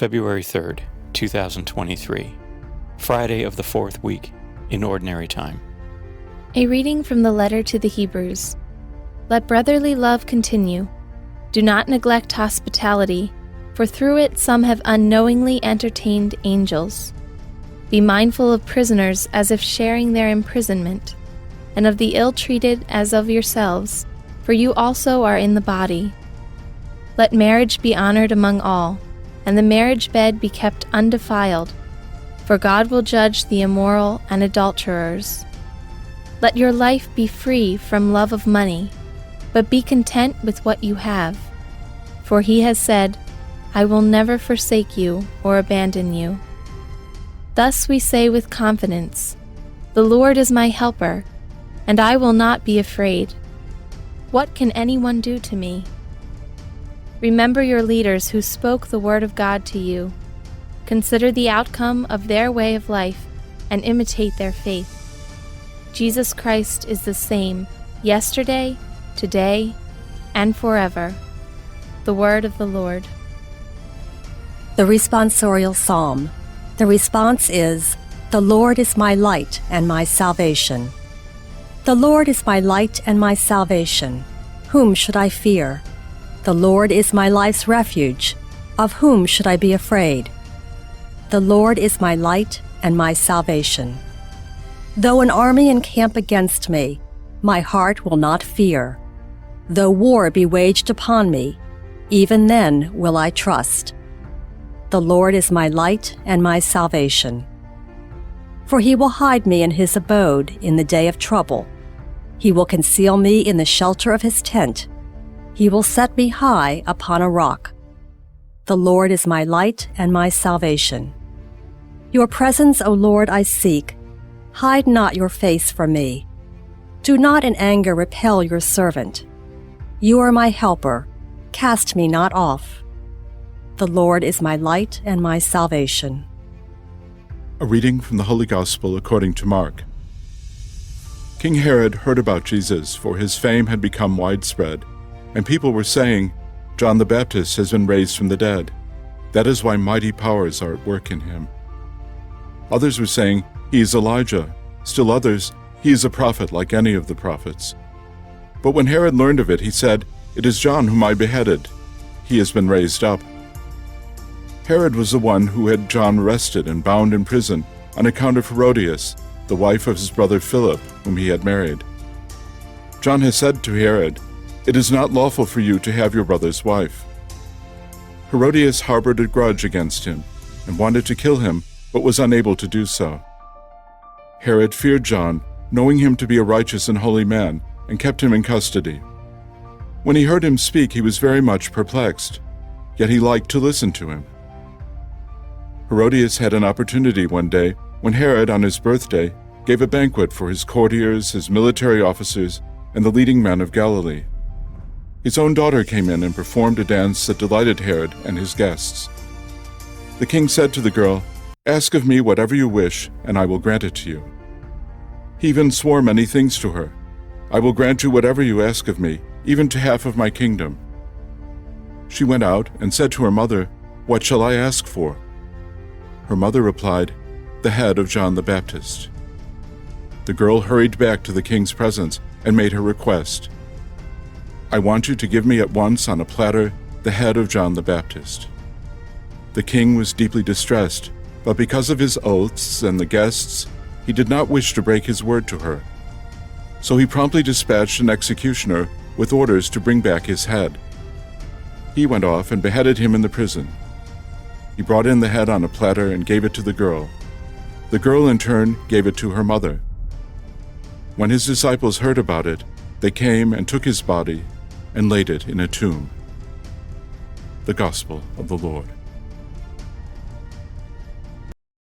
February 3rd, 2023, Friday of the fourth week in Ordinary Time. A reading from the letter to the Hebrews. Let brotherly love continue. Do not neglect hospitality, for through it some have unknowingly entertained angels. Be mindful of prisoners as if sharing their imprisonment, and of the ill-treated as of yourselves, for you also are in the body. Let marriage be honored among all, and the marriage bed be kept undefiled, for God will judge the immoral and adulterers. Let your life be free from love of money, but be content with what you have. For he has said, I will never forsake you or abandon you. Thus we say with confidence, the Lord is my helper, and I will not be afraid. What can anyone do to me? Remember your leaders who spoke the word of God to you. Consider the outcome of their way of life and imitate their faith. Jesus Christ is the same yesterday, today, and forever. The word of the Lord. The responsorial psalm. The response is, The Lord is my light and my salvation. The Lord is my light and my salvation. Whom should I fear? The Lord is my life's refuge. Of whom should I be afraid? The Lord is my light and my salvation. Though an army encamp against me, my heart will not fear. Though war be waged upon me, even then will I trust. The Lord is my light and my salvation. For he will hide me in his abode in the day of trouble. He will conceal me in the shelter of his tent. He will set me high upon a rock. The Lord is my light and my salvation. Your presence, O Lord, I seek. Hide not your face from me. Do not in anger repel your servant. You are my helper. Cast me not off. The Lord is my light and my salvation. A reading from the Holy Gospel according to Mark. King Herod heard about Jesus, for his fame had become widespread, and people were saying, John the Baptist has been raised from the dead. That is why mighty powers are at work in him. Others were saying, he is Elijah. Still others, he is a prophet like any of the prophets. But when Herod learned of it, he said, It is John whom I beheaded. He has been raised up. Herod was the one who had John arrested and bound in prison on account of Herodias, the wife of his brother Philip, whom he had married. John has said to Herod, It is not lawful for you to have your brother's wife. Herodias harbored a grudge against him and wanted to kill him, but was unable to do so. Herod feared John, knowing him to be a righteous and holy man, and kept him in custody. When he heard him speak, he was very much perplexed, yet he liked to listen to him. Herodias had an opportunity one day when Herod, on his birthday, gave a banquet for his courtiers, his military officers, and the leading men of Galilee. His own daughter came in and performed a dance that delighted Herod and his guests. The king said to the girl, Ask of me whatever you wish, and I will grant it to you. He even swore many things to her. I will grant you whatever you ask of me, even to half of my kingdom. She went out and said to her mother, What shall I ask for? Her mother replied, The head of John the Baptist. The girl hurried back to the king's presence and made her request. I want you to give me at once on a platter the head of John the Baptist. The king was deeply distressed, but because of his oaths and the guests, he did not wish to break his word to her. So he promptly dispatched an executioner with orders to bring back his head. He went off and beheaded him in the prison. He brought in the head on a platter and gave it to the girl. The girl in turn gave it to her mother. When his disciples heard about it, they came and took his body and laid it in a tomb. The Gospel of the Lord.